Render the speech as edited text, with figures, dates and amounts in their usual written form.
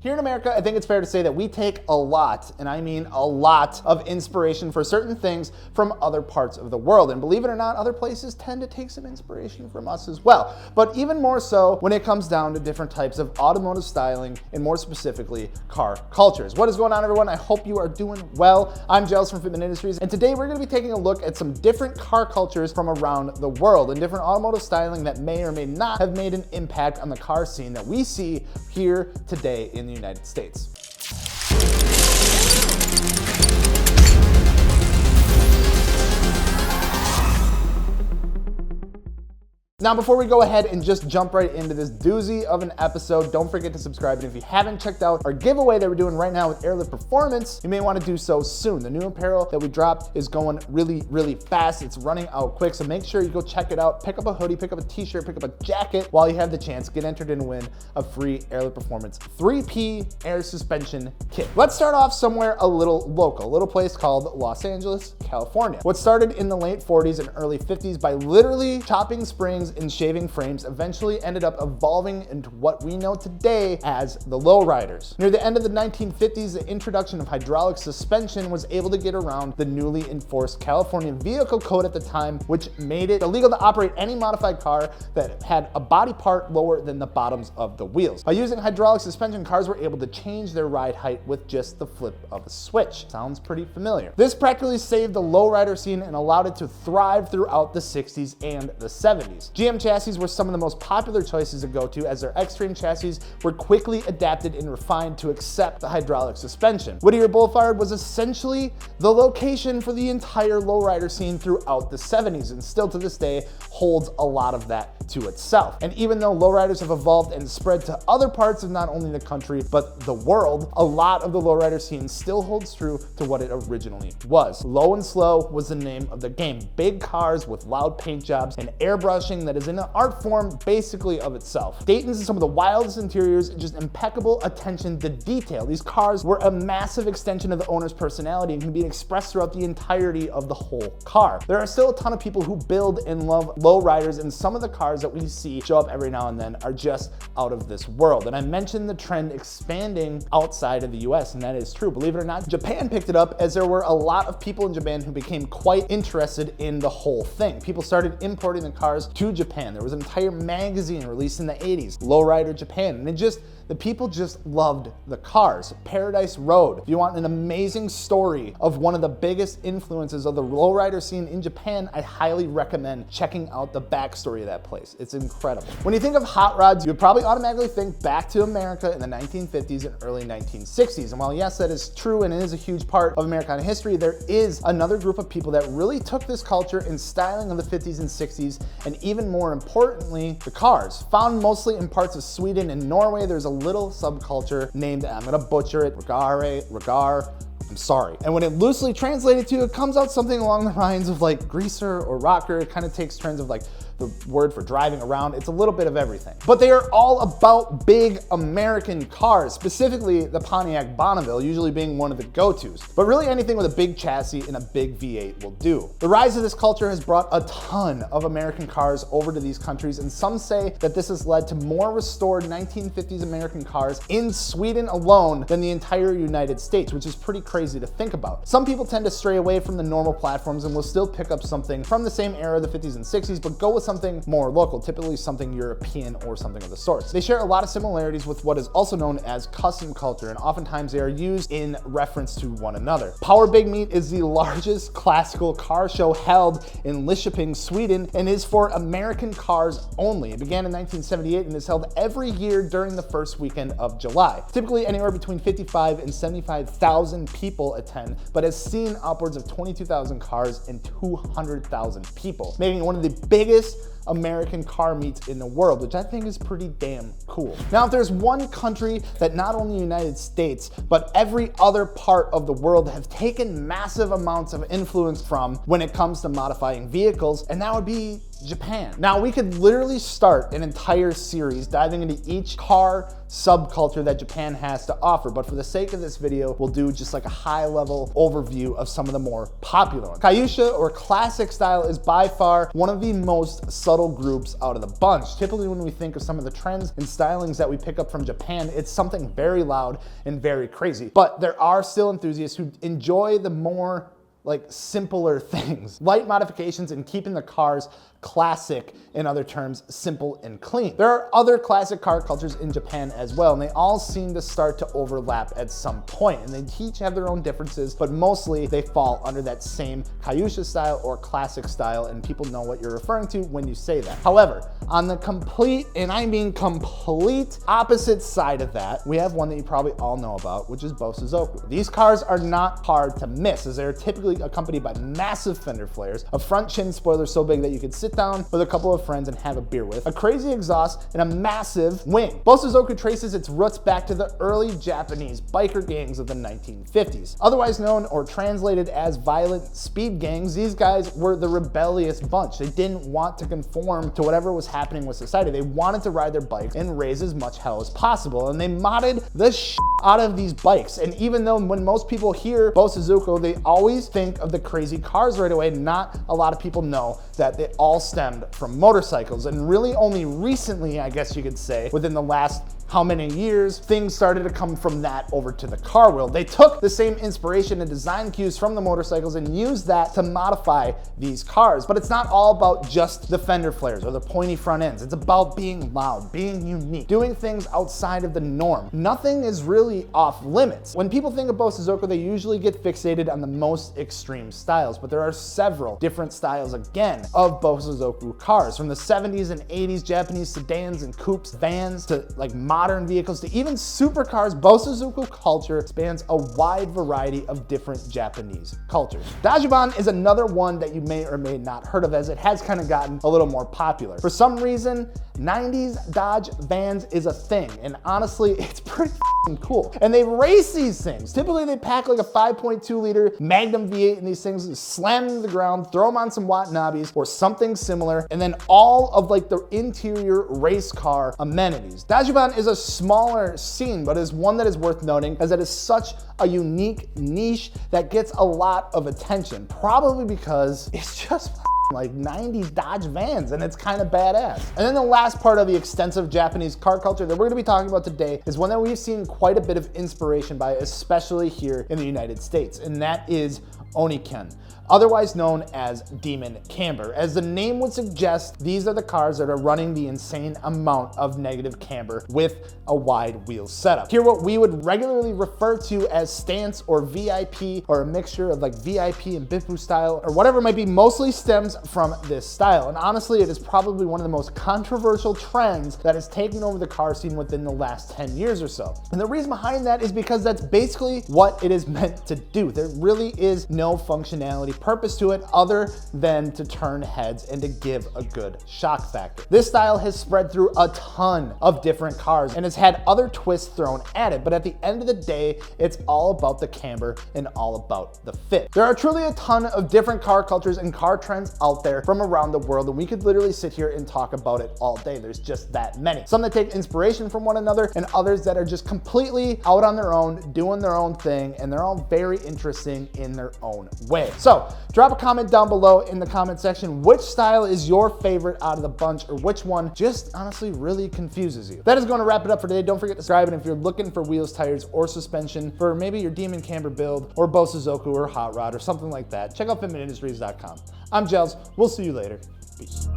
Here in America, I think it's fair to say that we take a lot, and I mean a lot, of inspiration for certain things from other parts of the world. And believe it or not, other places tend to take some inspiration from us as well. But even more so when it comes down to different types of automotive styling and more specifically, car cultures. What is going on, everyone? I hope you are doing well. I'm Giles from Fitment Industries, and today we're gonna be taking a look at some different car cultures from around the world and different automotive styling that may or may not have made an impact on the car scene that we see here today in the United States. Now, before we go ahead and just jump right into this doozy of an episode, don't forget to subscribe. And if you haven't checked out our giveaway that we're doing right now with Airlift Performance, you may want to do so soon. The new apparel that we dropped is going really, really fast. It's running out quick, so make sure you go check it out. Pick up a hoodie, pick up a t-shirt, pick up a jacket while you have the chance. Get entered and win a free Airlift Performance 3P air suspension kit. Let's start off somewhere a little local, a little place called Los Angeles, California. What started in the late 40s and early 50s by literally chopping springs and shaving frames eventually ended up evolving into what we know today as the Lowriders. Near the end of the 1950s, the introduction of hydraulic suspension was able to get around the newly enforced California Vehicle Code at the time, which made it illegal to operate any modified car that had a body part lower than the bottoms of the wheels. By using hydraulic suspension, cars were able to change their ride height with just the flip of a switch. Sounds pretty familiar. This practically saved the lowrider scene and allowed it to thrive throughout the 60s and the 70s. GM chassis were some of the most popular choices to go to, as their X-Train chassis were quickly adapted and refined to accept the hydraulic suspension. Whittier Boulevard was essentially the location for the entire lowrider scene throughout the 70s, and still to this day holds a lot of that to itself. And even though lowriders have evolved and spread to other parts of not only the country but the world, a lot of the lowrider scene still holds true to what it originally was. Low and slow was the name of the game. Big cars with loud paint jobs and airbrushing that is in an art form basically of itself. Dayton's and some of the wildest interiors, just impeccable attention to detail. These cars were a massive extension of the owner's personality and can be expressed throughout the entirety of the whole car. There are still a ton of people who build and love lowriders, and some of the cars that we see show up every now and then are just out of this world. And I mentioned the trend expanding outside of the US, and that is true. Believe it or not, Japan picked it up, as there were a lot of people in Japan who became quite interested in the whole thing. People started importing the cars to Japan. There was an entire magazine released in the 80s, Lowrider Japan, and the people just loved the cars. Paradise Road. If you want an amazing story of one of the biggest influences of the lowrider scene in Japan, I highly recommend checking out the backstory of that place. It's incredible. When you think of hot rods, you would probably automatically think back to America in the 1950s and early 1960s. And while yes, that is true and it is a huge part of American history, there is another group of people that really took this culture and styling of the 50s and 60s, and even more importantly, the cars. Found mostly in parts of Sweden and Norway, there's a little subculture named, I'm gonna butcher it, Regar, I'm sorry. And when it loosely translated to, it comes out something along the lines of like greaser or rocker. It kind of takes trends of like the word for driving around. It's a little bit of everything. But they are all about big American cars, specifically the Pontiac Bonneville, usually being one of the go-tos. But really anything with a big chassis and a big V8 will do. The rise of this culture has brought a ton of American cars over to these countries, and some say that this has led to more restored 1950s American cars in Sweden alone than the entire United States, which is pretty crazy to think about. Some people tend to stray away from the normal platforms and will still pick up something from the same era, the 50s and 60s, but go with something more local, typically something European or something of the sort. They share a lot of similarities with what is also known as custom culture, and oftentimes they are used in reference to one another. Power Big Meet is the largest classical car show held in Lidköping, Sweden, and is for American cars only. It began in 1978 and is held every year during the first weekend of July. Typically anywhere between 55 and 75,000 people attend, but has seen upwards of 22,000 cars and 200,000 people, making it one of the biggest American car meets in the world, which I think is pretty damn cool. Now, if there's one country that not only the United States, but every other part of the world have taken massive amounts of influence from when it comes to modifying vehicles, and that would be Japan. Now, we could literally start an entire series diving into each car subculture that Japan has to offer, but for the sake of this video, we'll do just like a high-level overview of some of the more popular ones. Kyusha, or classic style, is by far one of the most subtle subtle groups out of the bunch. Typically when we think of some of the trends and stylings that we pick up from Japan, it's something very loud and very crazy. But there are still enthusiasts who enjoy the more like simpler things, light modifications and keeping the cars classic, in other terms, simple and clean. There are other classic car cultures in Japan as well, and they all seem to start to overlap at some point, and they each have their own differences, but mostly they fall under that same Kyusha style or classic style, and people know what you're referring to when you say that. However, on the complete, and I mean complete opposite side of that, we have one that you probably all know about, which is Bosozoku. These cars are not hard to miss, as they're typically accompanied by massive fender flares, a front chin spoiler so big that you could sit down with a couple of friends and have a beer with, a crazy exhaust, and a massive wing. Bosozoku traces its roots back to the early Japanese biker gangs of the 1950s. Otherwise known or translated as violent speed gangs, these guys were the rebellious bunch. They didn't want to conform to whatever was happening with society. They wanted to ride their bikes and raise as much hell as possible, and they modded the shit out of these bikes. And even though when most people hear Bosozoku, they always think of the crazy cars right away, not a lot of people know that they all stemmed from motorcycles. And really only recently, I guess you could say, within the last how many years, things started to come from that over to the car world. They took the same inspiration and design cues from the motorcycles and used that to modify these cars. But it's not all about just the fender flares or the pointy front ends. It's about being loud, being unique, doing things outside of the norm. Nothing is really off limits. When people think of Bosozoku, they usually get fixated on the most extreme styles, but there are several different styles again of Bosozoku cars, from the 70s and 80s Japanese sedans and coupes, vans, to like modern vehicles, to even supercars. Bosozoku culture spans a wide variety of different Japanese cultures. DAJIBAN is another one that you may or may not heard of, as it has kind of gotten a little more popular. For some reason, 90s Dodge vans is a thing, and honestly, it's pretty cool. And they race these things. Typically, they pack like a 5.2 liter Magnum V8 in these things, slam them to the ground, throw them on some Watanabes or something similar, and then all of like the interior race car amenities. DAJIBAN is a smaller scene, but is one that is worth noting, as it is such a unique niche that gets a lot of attention, probably because it's just like 90s Dodge vans, and it's kind of badass. And then the last part of the extensive Japanese car culture that we're gonna be talking about today is one that we've seen quite a bit of inspiration by, especially here in the United States, and that is Oniken, otherwise known as Demon Camber. As the name would suggest, these are the cars that are running the insane amount of negative camber with a wide wheel setup. Here, what we would regularly refer to as stance or VIP, or a mixture of like VIP and Bifu style, or whatever it might be, mostly stems from this style. And honestly, it is probably one of the most controversial trends that has taken over the car scene within the last 10 years or so. And the reason behind that is because that's basically what it is meant to do. There really is no functionality, purpose to it other than to turn heads and to give a good shock factor. This style has spread through a ton of different cars and has had other twists thrown at it, but at the end of the day, it's all about the camber and all about the fit. There are truly a ton of different car cultures and car trends out there from around the world, and we could literally sit here and talk about it all day. There's just that many. Some that take inspiration from one another, and others that are just completely out on their own, doing their own thing, and they're all very interesting in their own way. So drop a comment down below in the comment section. Which style is your favorite out of the bunch, or which one just honestly really confuses you? That is going to wrap it up for today. Don't forget to subscribe, and if you're looking for wheels, tires, or suspension for maybe your Demon Camber build, or Bosozoku, or Hot Rod, or something like that, check out fitmentindustries.com. I'm Gels. We'll see you later. Peace.